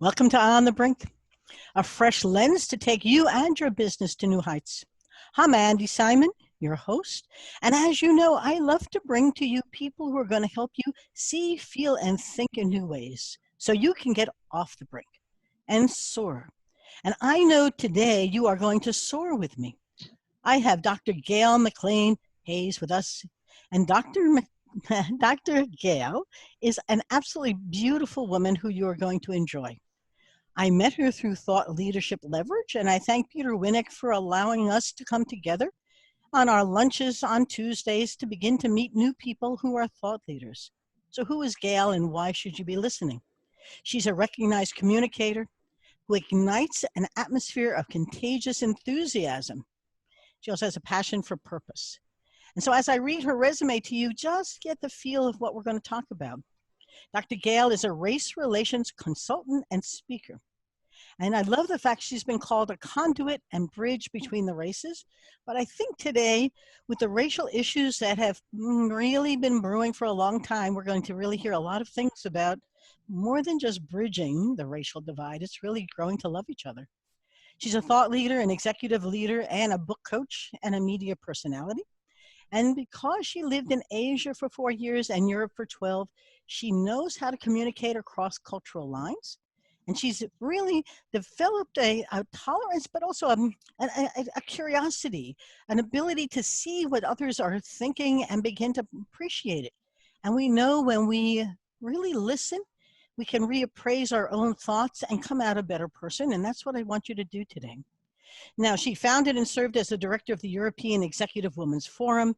Welcome to On the Brink, a fresh lens to take you and your business to new heights. I'm Andi Simon, your host, and as you know, I love to bring to you people who are going to help you see, feel, and think in new ways so you can get off the brink and soar. And I know today you are going to soar with me. I have Dr. Gail McLean Hayes with us, and Dr. Gail is an absolutely beautiful woman who you are going to enjoy. I met her through Thought Leadership Leverage, and I thank Peter Winnick for allowing us to come together on our lunches on Tuesdays to begin to meet new people who are thought leaders. So who is Gail and why should you be listening? She's a recognized communicator who ignites an atmosphere of contagious enthusiasm. She also has a passion for purpose. And so as I read her resume to you, just get the feel of what we're going to talk about. Dr. Gail is a race relations consultant and speaker. And I love the fact she's been called a conduit and bridge between the races. But I think today, with the racial issues that have really been brewing for a long time, we're going to really hear a lot of things about more than just bridging the racial divide. It's really growing to love each other. She's a thought leader, an executive leader, and a book coach, and a media personality. And because she lived in Asia for 4 years and Europe for 12, she knows how to communicate across cultural lines. And she's really developed a tolerance, but also a curiosity, an ability to see what others are thinking and begin to appreciate it. And we know when we really listen, we can reappraise our own thoughts and come out a better person. And that's what I want you to do today. Now, she founded and served as the director of the European Executive Women's Forum,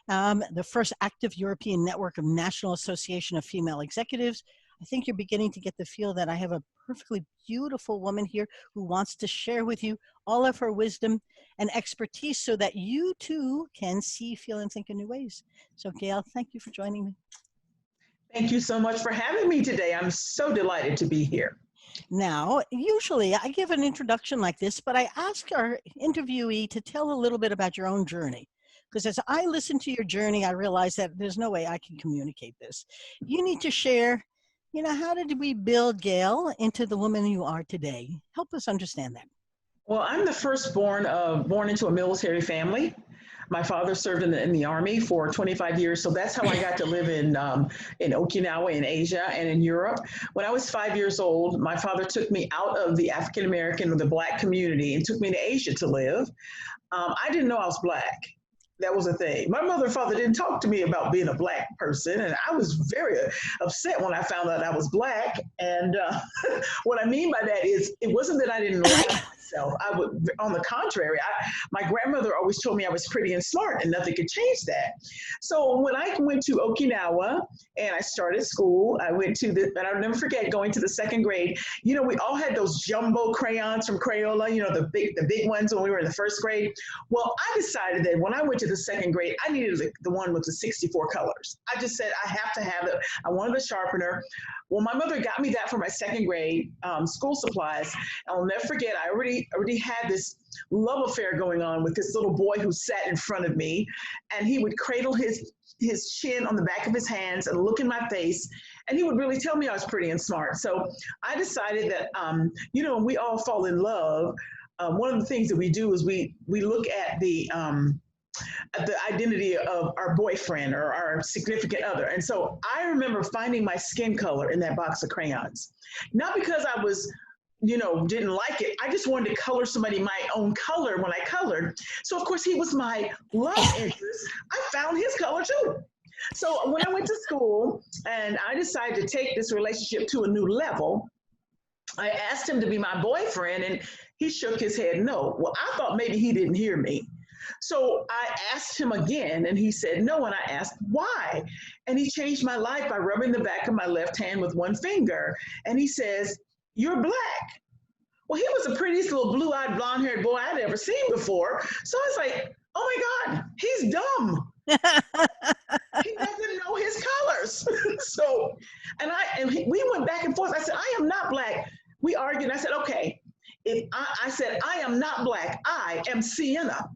the first active European network of National Association of Female Executives. I think you're beginning to get the feel that I have a perfectly beautiful woman here who wants to share with you all of her wisdom and expertise so that you too can see, feel, and think in new ways. So Gail, thank you for joining me. Thank you so much for having me today. I'm so delighted to be here. Now, usually I give an introduction like this, but I ask our interviewee to tell a little bit about your own journey. Because as I listen to your journey, I realize that there's no way I can communicate this. You need to share, how did we build Gail into the woman you are today? Help us understand that. Well, I'm the firstborn born into a military family. My father served in the Army for 25 years, so that's how I got to live in Okinawa, in Asia, and in Europe. When I was 5 years old, my father took me out of the African American or the Black community and took me to Asia to live. I didn't know I was Black. That was a thing. My mother and father didn't talk to me about being a Black person, and I was very upset when I found out I was Black. And what I mean by that is it wasn't that I didn't like myself. On the contrary, my grandmother always told me I was pretty and smart, and nothing could change that. So when I went to Okinawa and I started school, I went to and I'll never forget going to the second grade. We all had those jumbo crayons from Crayola, the big ones when we were in the first grade. Well, I decided that when I went to the second grade, I needed the one with the 64 colors. I just said, I have to have it. I wanted a sharpener. Well, my mother got me that for my second grade school supplies. I'll never forget, I already had this love affair going on with this little boy who sat in front of me, and he would cradle his chin on the back of his hands and look in my face, and he would really tell me I was pretty and smart. So I decided that, when we all fall in love, one of the things that we do is we look at the identity of our boyfriend or our significant other. And so I remember finding my skin color in that box of crayons, not because I was, didn't like it. I just wanted to color somebody my own color when I colored. So of course he was my love interest. I found his color too. So when I went to school and I decided to take this relationship to a new level, I asked him to be my boyfriend and he shook his head no. Well, I thought maybe he didn't hear me. So I asked him again and he said no, and I asked why. And he changed my life by rubbing the back of my left hand with one finger. And he says, "You're Black." Well, he was the prettiest little blue-eyed, blonde-haired boy I'd ever seen before. So I was like, oh my God, he's dumb. He doesn't know his colors. We went back and forth. I said, I am not Black. We argued. I said, okay, I said, I am not Black. I am Sienna.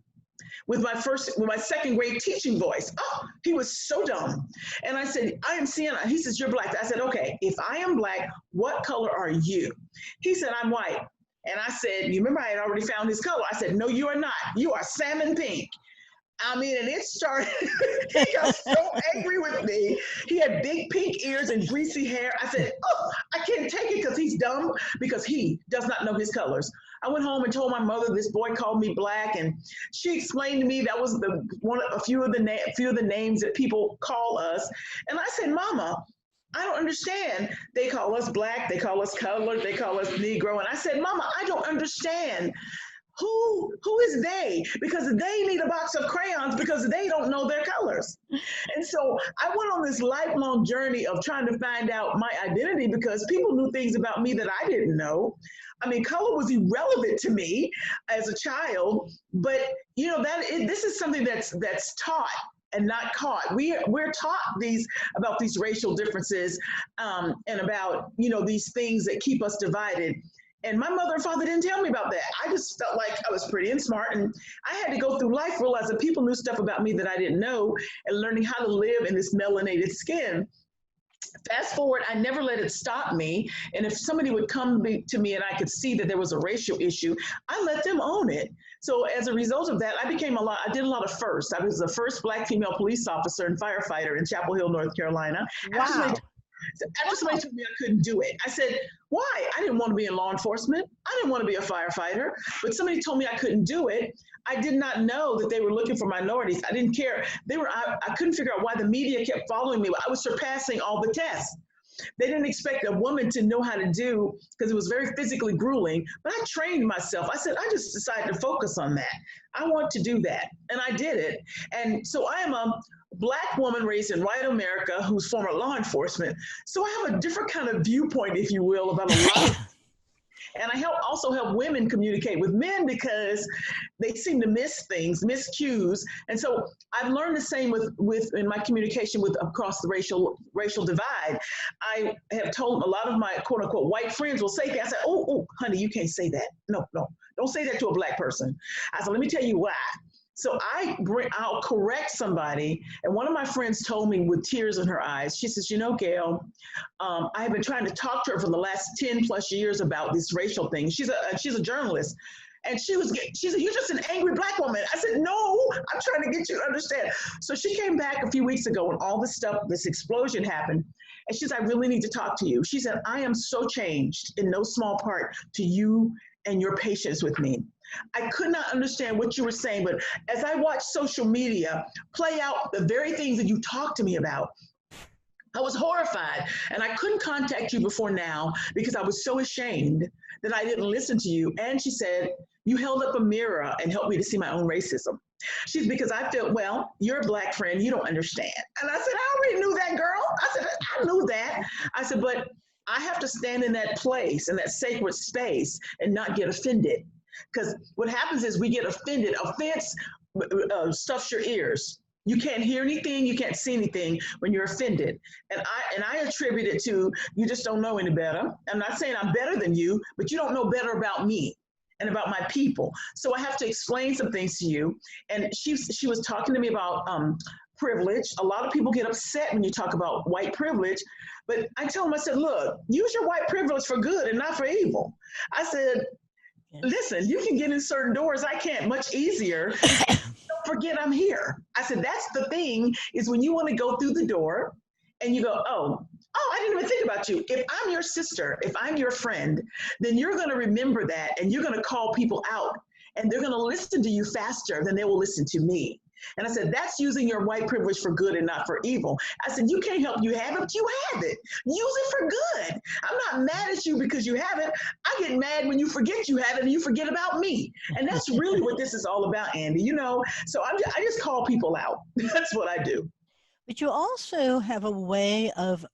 with my second grade teaching voice. Oh, he was so dumb. And I said, I am Sienna. He says, you're black. I said, okay, if I am black, what color are you? He said, I'm white. And I said, you remember I had already found his color. I said, no, you are not. You are salmon pink. I mean, and it started, he got so angry with me. He had big pink ears and greasy hair. I said, oh, I can't take it because he's dumb, because he does not know his colors. I went home and told my mother this boy called me black, and she explained to me that was a few of the names that people call us. And I said, Mama, I don't understand. They call us black, they call us colored, they call us Negro. And I said, Mama, I don't understand. Who is they? Because they need a box of crayons because they don't know their colors. And so I went on this lifelong journey of trying to find out my identity because people knew things about me that I didn't know. I mean, color was irrelevant to me as a child, but this is something that's taught and not caught. We're taught about these racial differences and about these things that keep us divided. And my mother and father didn't tell me about that. I just felt like I was pretty and smart, and I had to go through life realizing people knew stuff about me that I didn't know, and learning how to live in this melanated skin. Fast forward, I never let it stop me. And if somebody would come to me and I could see that there was a racial issue, I let them own it. So as a result of that, I did a lot of firsts. I was the first Black female police officer and firefighter in Chapel Hill, North Carolina. Wow. After somebody told me I couldn't do it, I said, why? I didn't want to be in law enforcement. I didn't want to be a firefighter, but somebody told me I couldn't do it. I did not know that they were looking for minorities. I didn't care. I couldn't figure out why the media kept following me. I was surpassing all the tests. They didn't expect a woman to know how to do, because it was very physically grueling, but I trained myself. I said, I just decided to focus on that. I want to do that. And I did it. And so I am a Black woman raised in white America who's former law enforcement. So I have a different kind of viewpoint, if you will, about a lot of and I also help women communicate with men because they seem to miss things, miss cues. And so I've learned the same with in my communication with across the racial divide. I have told a lot of my quote unquote white friends will say things. I said, oh, honey, you can't say that. No, don't say that to a Black person. I said, let me tell you why. So I'll correct somebody. And one of my friends told me with tears in her eyes, she says, Gail, I have been trying to talk to her for the last 10 plus years about this racial thing. She's a journalist. And she said, you're just an angry Black woman. I said, no, I'm trying to get you to understand. So she came back a few weeks ago when all this explosion happened. And she said, I really need to talk to you. She said, I am so changed in no small part to you and your patience with me. I could not understand what you were saying, but as I watched social media play out the very things that you talked to me about, I was horrified, and I couldn't contact you before now because I was so ashamed that I didn't listen to you. And she said, you held up a mirror and helped me to see my own racism. Because I felt, well, you're a Black friend, you don't understand. And I said, I already knew that, girl. I said, I knew that. I said, but I have to stand in that place, in that sacred space, and not get offended. Because what happens is we get offended. Offense stuffs your ears. You can't hear anything, you can't see anything when you're offended. And I attribute it to, you just don't know any better. I'm not saying I'm better than you, but you don't know better about me and about my people. So I have to explain some things to you. And she was talking to me about privilege. A lot of people get upset when you talk about white privilege, but I told them, I said, look, use your white privilege for good and not for evil. I said, listen, you can get in certain doors. I can't much easier. Don't forget I'm here. I said, that's the thing, is when you want to go through the door and you go, oh, I didn't even think about you. If I'm your sister, if I'm your friend, then you're going to remember that and you're going to call people out and they're going to listen to you faster than they will listen to me. And I said, that's using your white privilege for good and not for evil. I said, you can't help you have it, but you have it. Use it for good. I'm not mad at you because you have it. I get mad when you forget you have it and you forget about me. And that's really what this is all about, Andi, So I just call people out. That's what I do. But you also have a way of,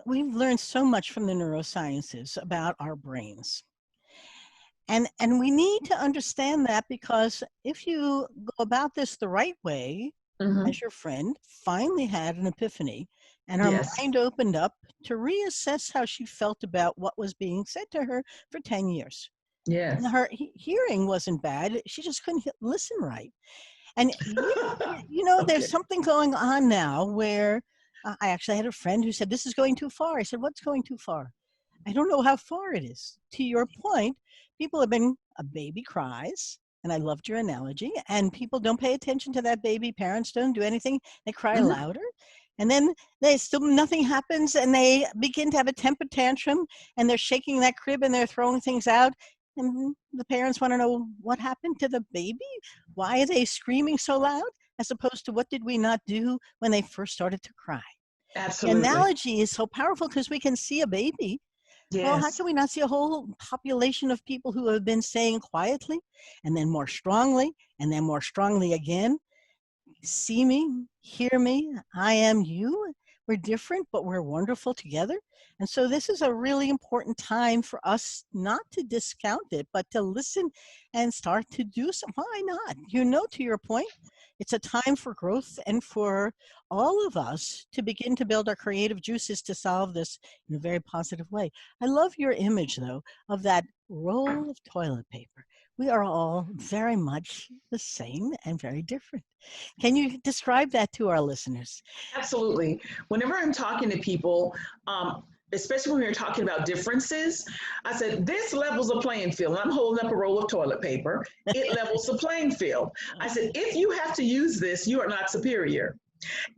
we've learned so much from the neurosciences about our brains. And we need to understand that, because if you go about this the right way, as your friend finally had an epiphany and her mind opened up to reassess how she felt about what was being said to her for 10 years. Yes. And her hearing wasn't bad. She just couldn't listen right. And there's Okay. something going on now where I actually had a friend who said, "This is going too far." I said, "What's going too far?" I don't know how far it is. To your point, people have been, a baby cries, and I loved your analogy, and people don't pay attention to that baby. Parents don't do anything. They cry Mhm. louder. And then they still nothing happens and they begin to have a temper tantrum and they're shaking that crib and they're throwing things out. And the parents want to know what happened to the baby? Why are they screaming so loud? As opposed to what did we not do when they first started to cry? The Absolutely. analogy is so powerful because we can see a baby. Well, how Yes. can we not see a whole population of people who have been saying quietly and then more strongly and then more strongly again? See me, hear me, I am you. We're different, but we're wonderful together. And so, this is a really important time for us not to discount it, but to listen and start to do some. Why not? To your point, it's a time for growth and for all of us to begin to build our creative juices to solve this in a very positive way. I love your image, though, of that roll of toilet paper. We are all very much the same and very different. Can you describe that to our listeners? Absolutely. Whenever I'm talking to people, especially when you're talking about differences, I said, this levels a playing field. And I'm holding up a roll of toilet paper. It levels the playing field. I said, if you have to use this, you are not superior.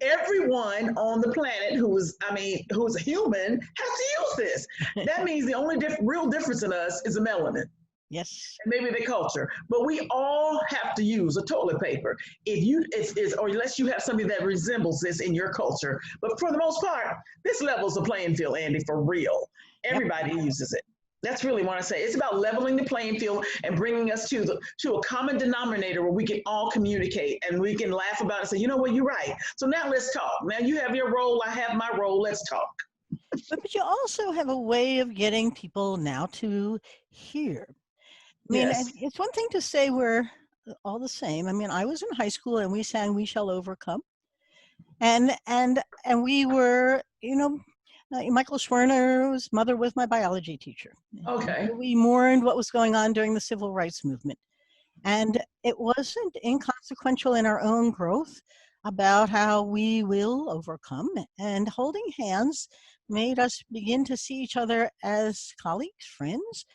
Everyone on the planet who's a human has to use this. That means the only real difference in us is the melanin Yes. and maybe the culture, but we all have to use a toilet paper. If you is or unless you have something that resembles this in your culture, but for the most part, this levels the playing field, Andy, for real. Yep. Everybody uses it. That's really what I say. It's about leveling the playing field and bringing us to a common denominator where we can all communicate and we can laugh about it and say, you know what, you're right. So now let's talk. Now you have your role, I have my role. Let's talk. But you also have a way of getting people now to hear. I mean, Yes. it's one thing to say we're all the same. I mean, I was in high school and we sang "We Shall Overcome," and we were, Michael Schwerner's mother was my biology teacher. And Okay. so we mourned what was going on during the civil rights movement. And it wasn't inconsequential in our own growth about how we will overcome. And holding hands made us begin to see each other as colleagues, friends,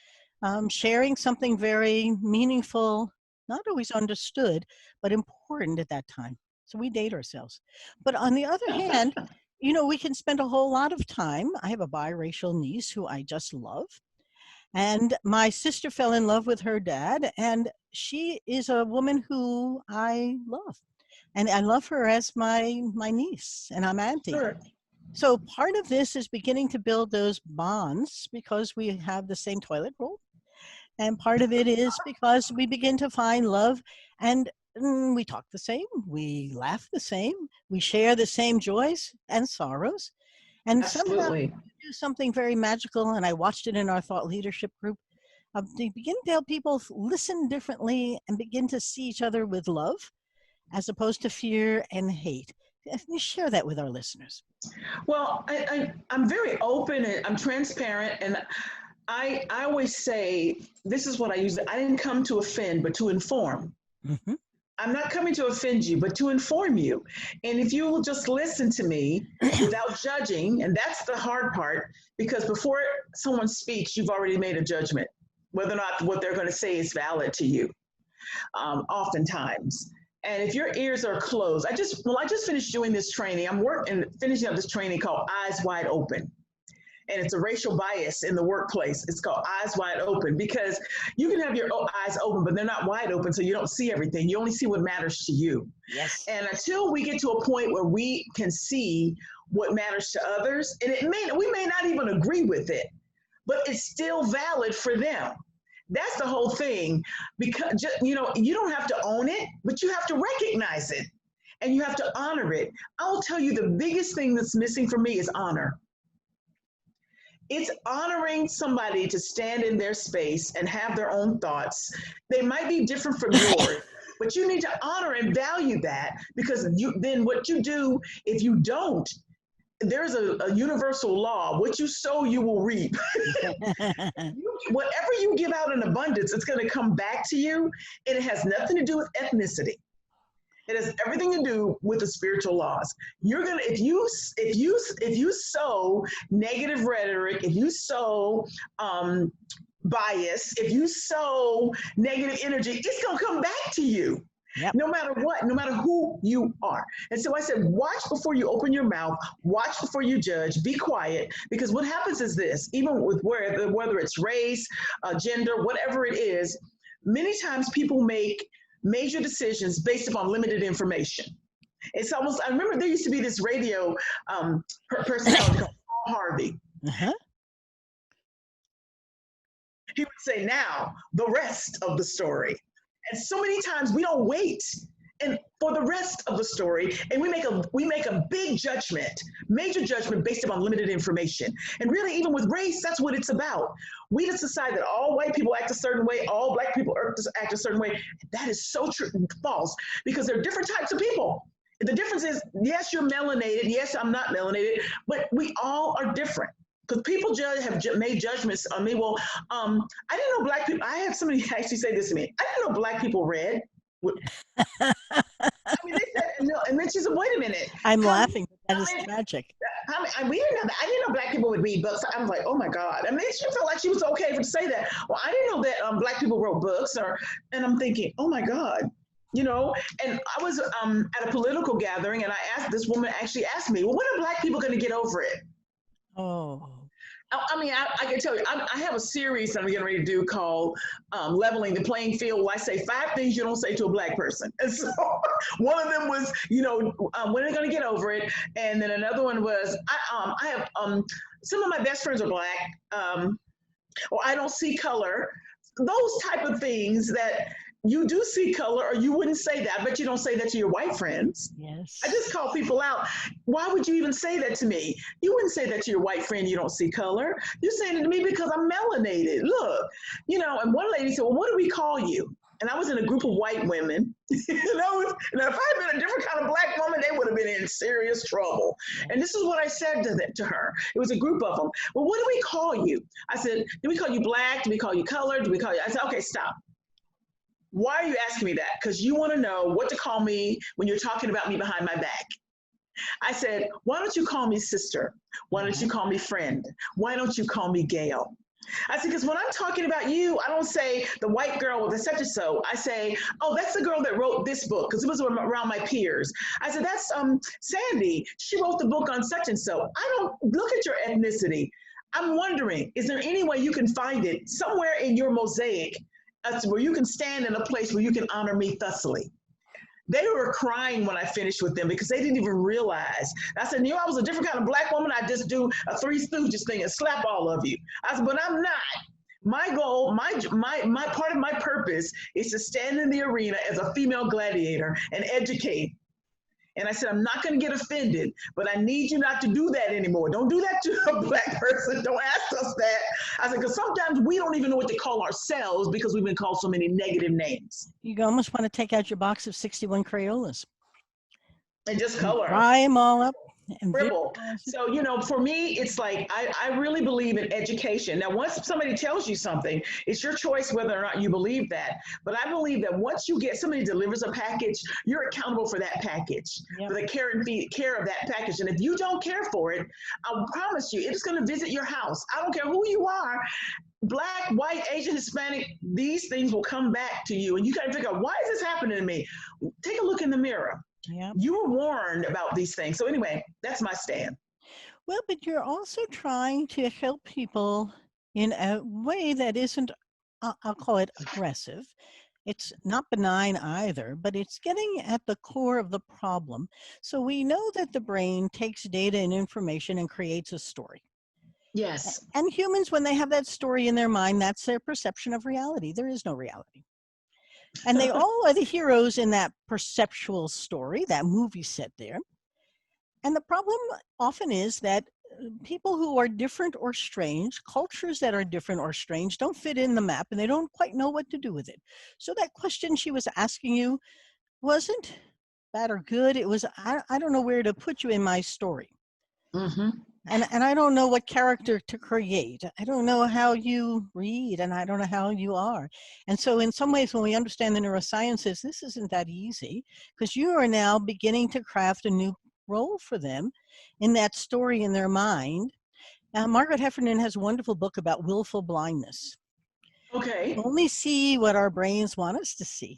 sharing something very meaningful, not always understood, but important at that time. So we date ourselves. But on the other hand, we can spend a whole lot of time. I have a biracial niece who I just love. And my sister fell in love with her dad, and she is a woman who I love. And I love her as my niece, and I'm auntie. Sure. So part of this is beginning to build those bonds because we have the same toilet roll. And part of it is because we begin to find love and we talk the same, we laugh the same, we share the same joys and sorrows. And somehow Absolutely. do something very magical. And I watched it in our thought leadership group. They begin to help people listen differently and begin to see each other with love as opposed to fear and hate. Let me share that with our listeners. Well, I'm very open and I'm transparent, and I always say this is what I use. I didn't come to offend, but to inform. Mm-hmm. I'm not coming to offend you, but to inform you. And if you will just listen to me without judging, and that's the hard part, because before someone speaks, you've already made a judgment whether or not what they're going to say is valid to you. Oftentimes. And if your ears are closed, I just finished doing this training. I'm working finishing up this training called Eyes Wide Open. And it's a racial bias in the workplace. It's called Eyes Wide Open because you can have your eyes open, but they're not wide open, so you don't see everything. You only see what matters to you. Yes. And until we get to a point where we can see what matters to others, and we may not even agree with it, but it's still valid for them. That's the whole thing. Because you don't have to own it, but you have to recognize it and you have to honor it. I will tell you the biggest thing that's missing for me is honor. It's honoring somebody to stand in their space and have their own thoughts. They might be different from yours, but you need to honor and value that because then what you do if you don't, there's a universal law. What you sow, you will reap. Whatever you give out in abundance, it's going to come back to you. And it has nothing to do with ethnicity. It has everything to do with the spiritual laws. You're gonna if you sow negative rhetoric, if you sow bias, if you sow negative energy, it's gonna come back to you. Yep. No matter what, no matter who you are. And so I said, watch before you open your mouth, watch before you judge, be quiet, because what happens is this, even with whether it's race, gender, whatever it is, many times people make major decisions based upon limited information. It's almost, I remember there used to be this radio personality called Paul Harvey. Uh-huh. He would say, now, the rest of the story. And so many times we don't wait and for the rest of the story, and we make a big judgment, major judgment based upon limited information. And really, even with race, that's what it's about. We just decide that all white people act a certain way, all black people act a certain way. That is so true, false, because there are different types of people. The difference is, yes, you're melanated, yes, I'm not melanated, but we all are different. Because people have made judgments on me. Well, I didn't know black people. I had somebody actually say this to me. I didn't know black people read. I mean, they said, no, and then she said, "Wait a minute." I'm laughing. That is tragic. We didn't know that. I didn't know black people would read books. I was like, "Oh my God!" I mean, she felt like she was okay to say that. Well, I didn't know that black people wrote books, and I'm thinking, "Oh my God." You know, and I was at a political gathering, and I asked this woman. Actually asked me, "Well, when are black people going to get over it?" Oh. I mean, I can tell you, I have a series that I'm getting ready to do called Leveling the Playing Field, where I say 5 things you don't say to a black person. And so one of them was, when are they going to get over it? And then another one was, I have some of my best friends are black, or I don't see color. Those type of things that you do see color, or you wouldn't say that. I bet you don't say that to your white friends. Yes. I just call people out. Why would you even say that to me? You wouldn't say that to your white friend, you don't see color. You're saying it to me because I'm melanated. Look, and one lady said, well, what do we call you? And I was in a group of white women. And if I had been a different kind of black woman, they would have been in serious trouble. And this is what I said to her. It was a group of them. Well, what do we call you? I said, do we call you black? Do we call you colored? Do we call you? I said, okay, stop. Why are you asking me that? Because you want to know what to call me when you're talking about me behind my back. I said, why don't you call me sister? Why don't you call me friend? Why don't you call me Gail? I said, because when I'm talking about you, I don't say the white girl with the such and so. I say, oh, that's the girl that wrote this book, because it was around my peers. I said, that's Sandy. She wrote the book on such and so. I don't look at your ethnicity. I'm wondering, is there any way you can find it somewhere in your mosaic where you can stand in a place where you can honor me thusly? They were crying when I finished with them because they didn't even realize. I said, I was a different kind of black woman. I just do a Three Stooges thing and slap all of you. I said, but I'm not. My goal, my part of my purpose is to stand in the arena as a female gladiator and educate. And I said, I'm not going to get offended, but I need you not to do that anymore. Don't do that to a black person. Don't ask us that. I said, because sometimes we don't even know what to call ourselves because we've been called so many negative names. You almost want to take out your box of 61 Crayolas. And just color. Dry them all up. Scribble. So, for me, it's like, I really believe in education. Now, once somebody tells you something, it's your choice whether or not you believe that. But I believe that once somebody delivers a package, you're accountable for that package, for the care of that package. And if you don't care for it, I promise you, it's going to visit your house. I don't care who you are. Black, white, Asian, Hispanic, these things will come back to you. And you got to figure out, why is this happening to me? Take a look in the mirror. Yeah. You were warned about these things. So anyway, that's my stand. Well, but you're also trying to help people in a way that isn't, I'll call it aggressive. It's not benign either, but it's getting at the core of the problem. So we know that the brain takes data and information and creates a story. Yes. And humans, when they have that story in their mind, that's their perception of reality. There is no reality. And they all are the heroes in that perceptual story, that movie set there. And the problem often is that people who are different or strange, cultures that are different or strange, don't fit in the map and they don't quite know what to do with it. So that question she was asking you wasn't bad or good. It was, I don't know where to put you in my story. Mm-hmm. And I don't know what character to create. I don't know how you read, and I don't know how you are. And so, in some ways, when we understand the neurosciences, this isn't that easy because you are now beginning to craft a new role for them in that story in their mind. Margaret Heffernan has a wonderful book about willful blindness. Okay. Only see what our brains want us to see.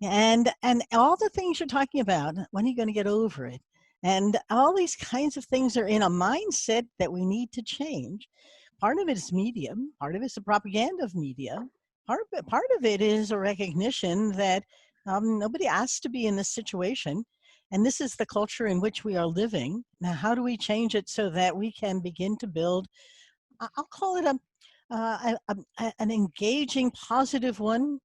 And all the things you're talking about, when are you going to get over it? And all these kinds of things are in a mindset that we need to change. Part of it is media, part of it is the propaganda of media, part of it is a recognition that nobody asked to be in this situation. And this is the culture in which we are living. Now, how do we change it so that we can begin to build, I'll call it an engaging, positive one.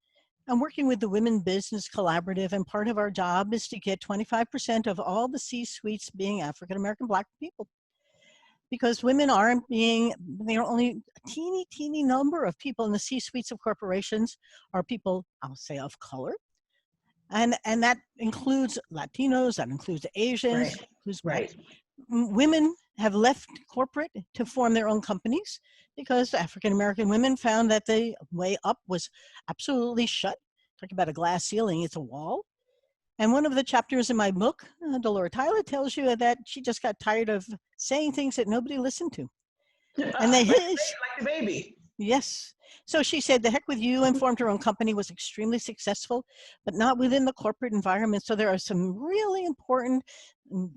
I'm working with the Women Business Collaborative, and part of our job is to get 25% of all the C-suites being African American Black people. Because women aren't being, there are only a teeny number of people in the C-suites of corporations are people, I'll say, of color. And that includes Latinos, that includes Asians, Right. includes Black. Right. Women have left corporate to form their own companies because African American women found that the way up was absolutely shut. Talk about a glass ceiling, it's a wall. And one of the chapters in my book, Delora Tyler, tells you that she just got tired of saying things that nobody listened to. And they, Like the baby. yes. So she said, the heck with you, and formed her own company, was extremely successful, but not within the corporate environment. So there are some really important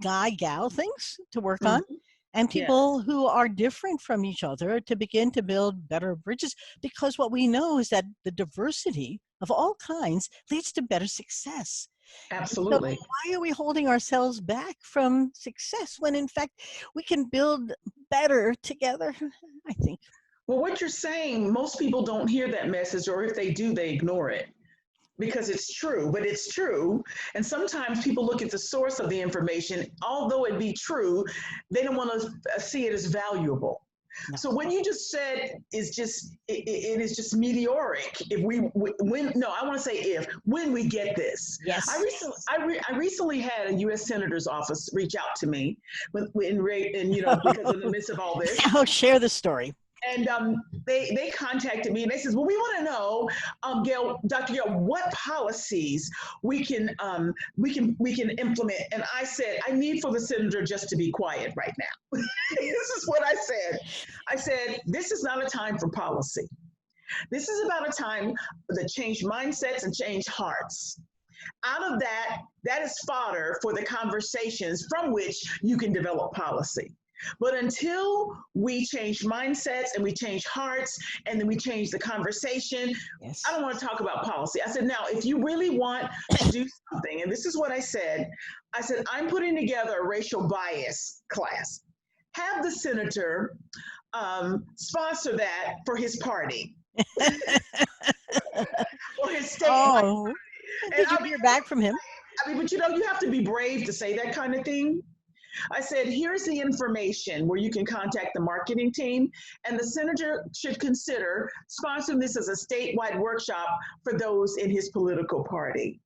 guy-gal things to work on, Mm-hmm. and Yes. people who are different from each other to begin to build better bridges. Because what we know is that the diversity of all kinds leads to better success. So Absolutely. why are we holding ourselves back from success when in fact we can build better together? I think. Well, what you're saying, most people don't hear that message, or if they do, they ignore it because it's true, but it's true. And sometimes people look at the source of the information, although it be true, they don't want to see it as valuable. No. So what you just said is just it is just meteoric. If we when no, I want to say if when we get this. Yes. I recently had a U.S. Senator's office reach out to me, and because in the midst of all this. I'll share the story. And they contacted me and they says, well, we want to know, Gail, Dr. Gail, what policies we can implement. And I said, I need for the senator just to be quiet right now. This is what I said. I said, this is not a time for policy. This is about a time to change mindsets and change hearts. Out of that is fodder for the conversations from which you can develop policy. But until we change mindsets and we change hearts and then we change the conversation, yes. I don't want to talk about policy. I said, now, if you really want to do something, and this is what I said, I'm putting together a racial bias class. Have the senator sponsor that for his party. Or his state. Oh, did you hear back from him? But you have to be brave to say that kind of thing. I said, here's the information where you can contact the marketing team, and the senator should consider sponsoring this as a statewide workshop for those in his political party.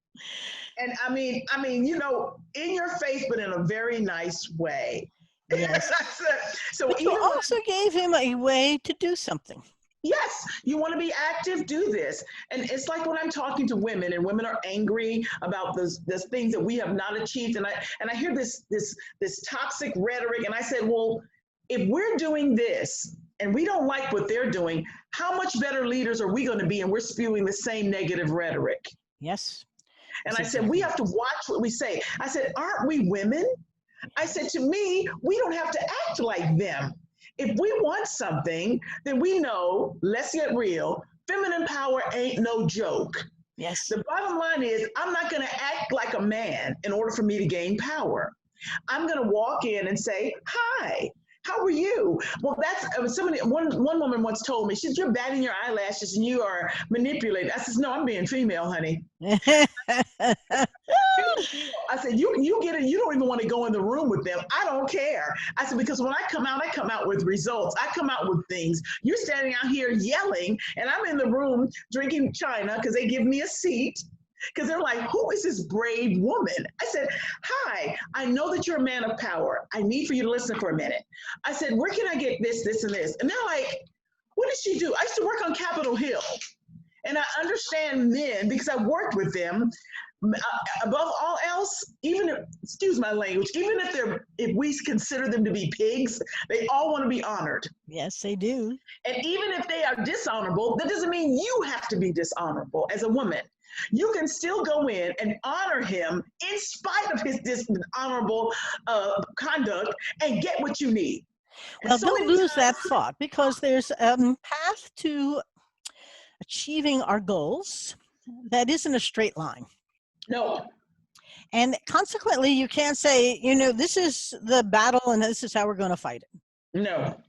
And I mean, in your face, but in a very nice way. Yes. So but you also gave him a way to do something. Yes, you want to be active, do this. And it's like when I'm talking to women and women are angry about this things that we have not achieved. And I hear this toxic rhetoric. And I said, well, if we're doing this and we don't like what they're doing, how much better leaders are we going to be? And we're spewing the same negative rhetoric. Yes. And I said, we have to watch what we say. I said, aren't we women? I said, to me, we don't have to act like them. If we want something, then we know, let's get real, feminine power ain't no joke. Yes. The bottom line is, I'm not going to act like a man in order for me to gain power. I'm going to walk in and say, hi, how are you? Well, that's one woman once told me, she said, you're batting your eyelashes and you are manipulating. I said, no, I'm being female, honey. I said, you get it. You don't even want to go in the room with them. I don't care. I said, because when I come out with results. I come out with things. You're standing out here yelling, and I'm in the room drinking China because they give me a seat. Because they're like, who is this brave woman? I said, hi, I know that you're a man of power. I need for you to listen for a minute. I said, where can I get this, this, and this? And they're like, what does she do? I used to work on Capitol Hill. And I understand men because I worked with them. Above all else, even if, excuse my language, even if we consider them to be pigs, they all want to be honored. Yes, they do. And even if they are dishonorable, that doesn't mean you have to be dishonorable as a woman. You can still go in and honor him in spite of his dishonorable conduct and get what you need. Well, don't lose that thought, because there's a path to achieving our goals that isn't a straight line. No. And consequently, you can't say, this is the battle and this is how we're going to fight it. No.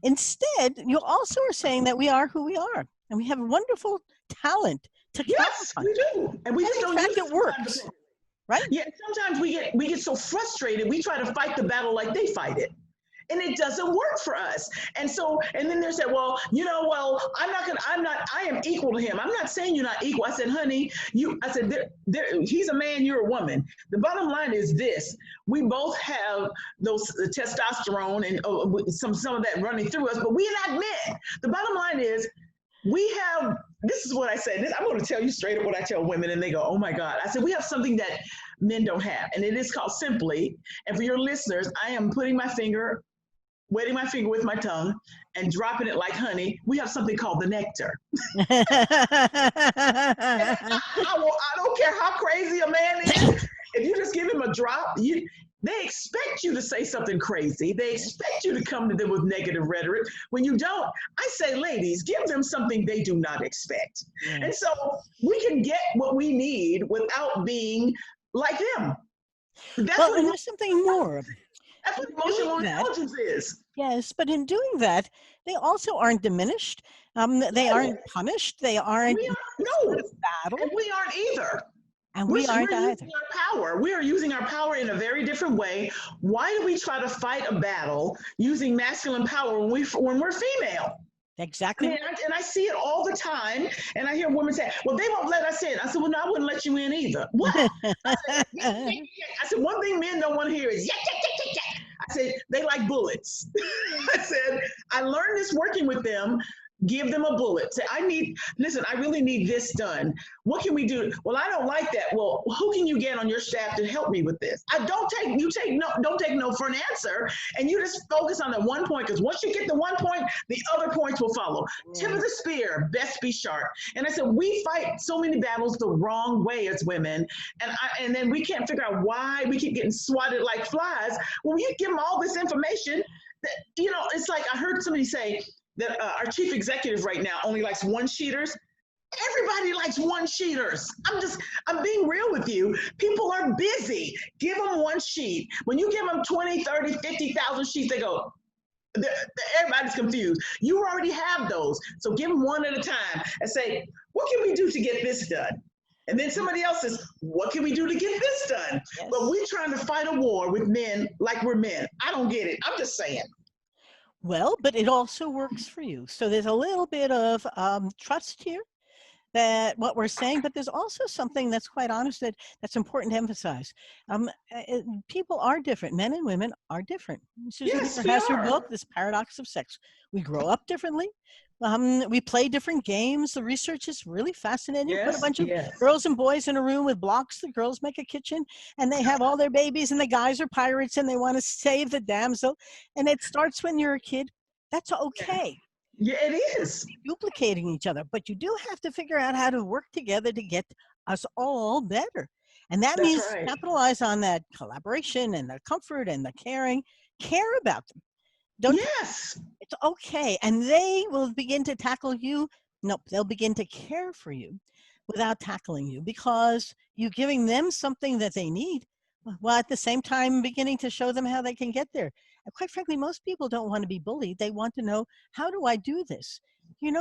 Instead, you also are saying that we are who we are, and we have wonderful talent to yes, we do. And we just don't use it works. Right? Yeah, sometimes we get so frustrated, we try to fight the battle like they fight it. And it doesn't work for us. And then they said, well, I am equal to him. I'm not saying you're not equal. I said, honey, he's a man, you're a woman. The bottom line is this: we both have the testosterone and some of that running through us, but we're not men. The bottom line is this is what I said. I'm going to tell you straight up what I tell women, and they go, oh my God. I said, we have something that men don't have, and it is called simply. And for your listeners, I am wetting my finger with my tongue and dropping it like honey. We have something called the nectar. I don't care how crazy a man is. If you just give him a drop, they expect you to say something crazy. They expect you to come to them with negative rhetoric. When you don't, I say, ladies, give them something they do not expect. Yes. And so we can get what we need without being like them. And there's something more. That's what emotional intelligence is. Yes, but in doing that, they also aren't diminished. They aren't punished. They aren't battle. And we aren't either. And we aren't either. Using our power. We are using our power in a very different way. Why do we try to fight a battle using masculine power when we're female? Exactly. And I see it all the time. And I hear women say, well, they won't let us in. I said, well, no, I wouldn't let you in either. What? I said, one thing men don't want to hear is, yeah. I said, they like bullets. I said, I learned this working with them. Give them a bullet. Say, I really need this done. What can we do? Well, I don't like that. Well, who can you get on your staff to help me with this? Don't take no for an answer. And you just focus on the one point, because once you get the one point, the other points will follow. Yeah. Tip of the spear, best be sharp. And I said, we fight so many battles the wrong way as women. And then we can't figure out why we keep getting swatted like flies. Well, you give them all this information that, it's like I heard somebody say, that our chief executive right now only likes one-sheeters. Everybody likes one-sheeters. I'm being real with you. People are busy. Give them one sheet. When you give them 20, 30, 50,000 sheets, they go, everybody's confused. You already have those. So give them one at a time and say, what can we do to get this done? And then somebody else says, what can we do to get this done? Yes. But we're trying to fight a war with men like we're men. I don't get it. I'm just saying. Well, but it also works for you. So there's a little bit of trust here that what we're saying, but there's also something that's quite honest that's important to emphasize. People are different. Men and women are different. Susan has her book, This Paradox of Sex. We grow up differently. We play different games. The research is really fascinating. Yes, Put a bunch of girls and boys in a room with blocks. The girls make a kitchen, and they have all their babies, and the guys are pirates, and they want to save the damsel. And it starts when you're a kid. That's okay. Yeah, it is. Duplicating each other, but you do have to figure out how to work together to get us all better. And that means capitalize on that collaboration and the comfort and the caring. Care about them. It's okay. And they will begin to tackle you. Nope, they'll begin to care for you without tackling you, because you're giving them something that they need, while at the same time beginning to show them how they can get there. And quite frankly, most people don't want to be bullied. They want to know, how do I do this?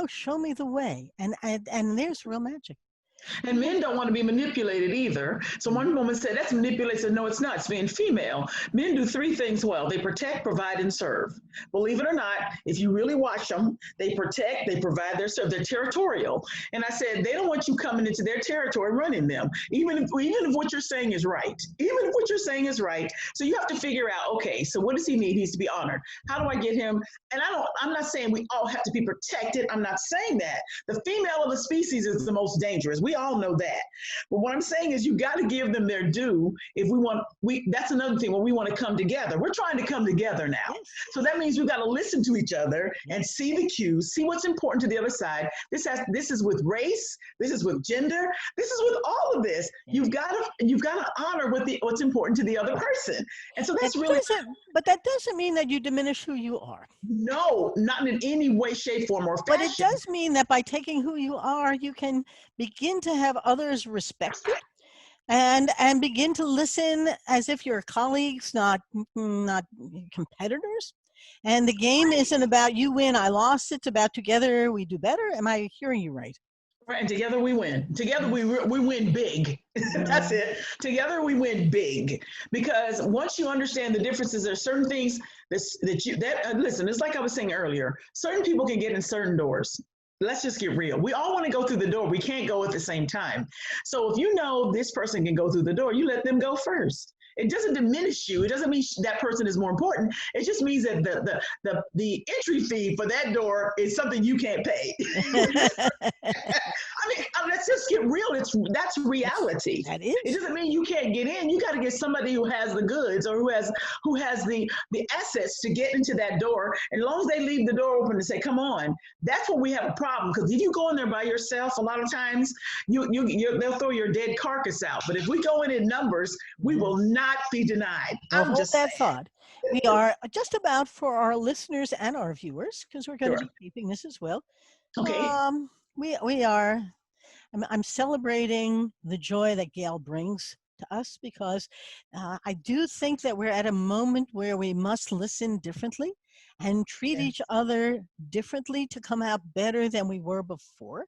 Show me the way. And there's real magic. And men don't want to be manipulated either. So one woman said, that's manipulation. No, it's not. It's being female. Men do three things well. They protect, provide, and serve. Believe it or not, if you really watch them, they protect, they provide their stuff, they're territorial. And I said, they don't want you coming into their territory running them, even if what you're saying is right. Even if what you're saying is right. So you have to figure out, okay, so what does he need? He needs to be honored. How do I get him? And I'm not saying we all have to be protected. I'm not saying that. The female of the species is the most dangerous. We all know that. But what I'm saying is you got to give them their due if that's another thing when we want to come together. We're trying to come together now. Yes. So that means we've got to listen to each other and see the cues, see what's important to the other side. This is with race, this is with gender, this is with all of this. You've got to honor what's important to the other person. And so that's but that doesn't mean that you diminish who you are. No, not in any way, shape, form, or fashion. But it does mean that by taking who you are, you can begin to have others respect you and begin to listen as if you're colleagues, not competitors. And the game isn't about you win, I lost. It's about together we do better. Am I hearing you right? Right, and together we win. Together we win big. That's it. Together we win big. Because once you understand the differences, there's certain things listen, it's like I was saying earlier. Certain people can get in certain doors. Let's just get real. We all want to go through the door. We can't go at the same time. So if you know this person can go through the door, you let them go first. It doesn't diminish you. It doesn't mean that person is more important. It just means that the entry fee for that door is something you can't pay. I mean, let's just get real. That's reality. That is. It doesn't mean you can't get in. You got to get somebody who has the goods or who has the assets to get into that door. And as long as they leave the door open and say, "Come on," that's when we have a problem. Because if you go in there by yourself, a lot of times they'll throw your dead carcass out. But if we go in numbers, we will not be denied. Well, hold that thought. We are just about, for our listeners and our viewers, because we're going to be keeping this as well. Okay. We are. I'm celebrating the joy that Gail brings to us because I do think that we're at a moment where we must listen differently and treat each other differently to come out better than we were before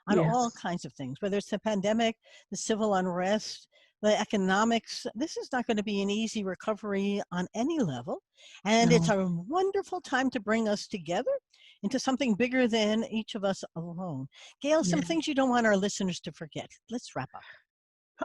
on all kinds of things, whether it's the pandemic, the civil unrest, the economics. This is not going to be an easy recovery on any level. And it's a wonderful time to bring us together into something bigger than each of us alone. Gail, some things you don't want our listeners to forget. Let's wrap up.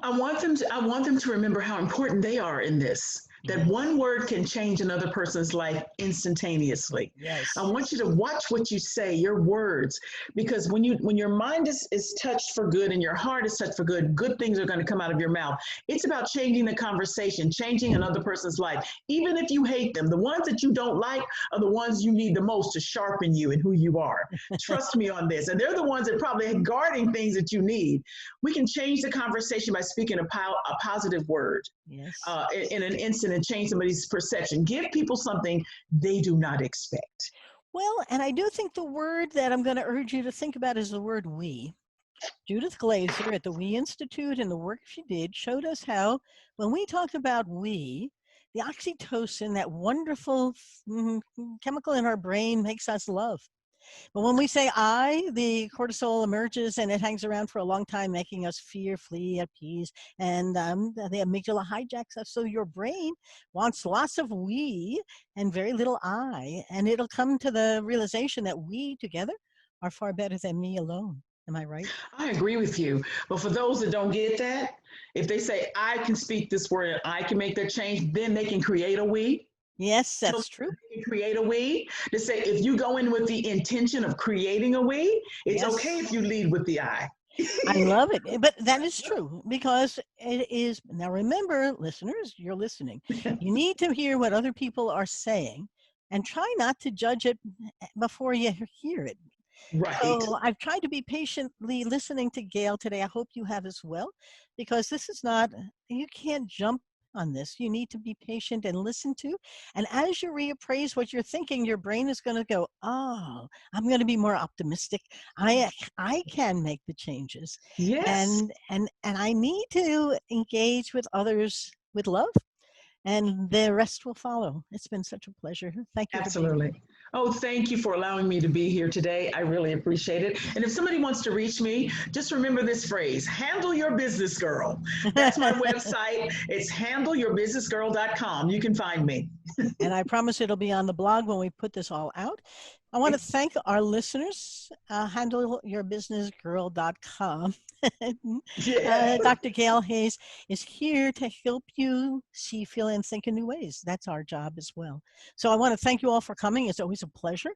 I want them to remember how important they are in this. That one word can change another person's life instantaneously. Yes. I want you to watch what you say, your words, because when your mind is touched for good and your heart is touched for good, good things are going to come out of your mouth. It's about changing the conversation, changing another person's life. Even if you hate them, the ones that you don't like are the ones you need the most to sharpen you and who you are. Trust me on this. And they're the ones that probably are guarding things that you need. We can change the conversation by speaking a positive word in an instant and change somebody's perception. Give people something they do not expect. Well, and I do think the word that I'm going to urge you to think about is the word we. Judith Glaser at the We Institute and the work she did showed us how when we talk about we, the oxytocin, that wonderful chemical in our brain, makes us love. But when we say I, the cortisol emerges and it hangs around for a long time, making us fear, flee, appease, and the amygdala hijacks us. So your brain wants lots of we and very little I, and it'll come to the realization that we together are far better than me alone. Am I right? I agree with you. But for those that don't get that, if they say, I can speak this word and I can make that change, then they can create a we. Yes, that's true. You create a we. To say, if you go in with the intention of creating a we, it's okay if you lead with the I. I love it. But that is true because it is. Now, remember, listeners, you're listening. You need to hear what other people are saying and try not to judge it before you hear it. Right. So I've tried to be patiently listening to Gail today. I hope you have as well, because this is not, you can't jump on this. You need to be patient and listen to. And as you reappraise what you're thinking, your brain is going to go, oh, I'm going to be more optimistic. I can make the changes. Yes. And I need to engage with others with love. And the rest will follow. It's been such a pleasure. Thank you. Absolutely. Oh, thank you for allowing me to be here today. I really appreciate it. And if somebody wants to reach me, just remember this phrase, handle your business girl. That's my website. It's handleyourbusinessgirl.com. You can find me. And I promise it'll be on the blog when we put this all out. I want to thank our listeners, handleyourbusinessgirl.com. Yes. Dr. Gail Hayes is here to help you see, feel, and think in new ways. That's our job as well. So I want to thank you all for coming. It's always a pleasure.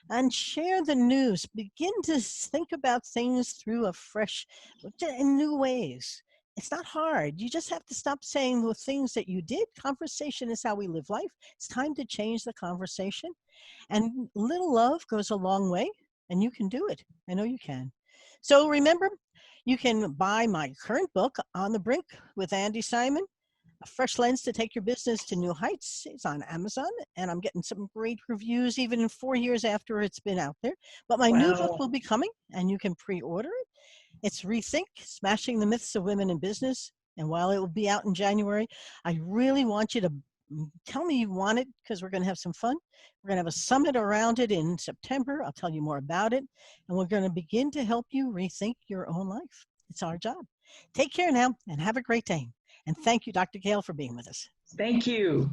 And share the news. Begin to think about things through a fresh, in new ways. It's not hard. You just have to stop saying the things that you did. Conversation is how we live life. It's time to change the conversation. And little love goes a long way, and you can do it. I know you can. So remember, you can buy my current book, On the Brink with Andi Simon, A Fresh Lens to Take Your Business to New Heights. It's on Amazon, and I'm getting some great reviews even in 4 years after it's been out there. But my new book Wow. will be coming, and you can pre-order it. It's Rethink, Smashing the Myths of Women in Business. And while it will be out in January, I really want you to tell me you want it because we're going to have some fun. We're going to have a summit around it in September. I'll tell you more about it. And we're going to begin to help you rethink your own life. It's our job. Take care now and have a great day. And thank you, Dr. Gail, for being with us. Thank you.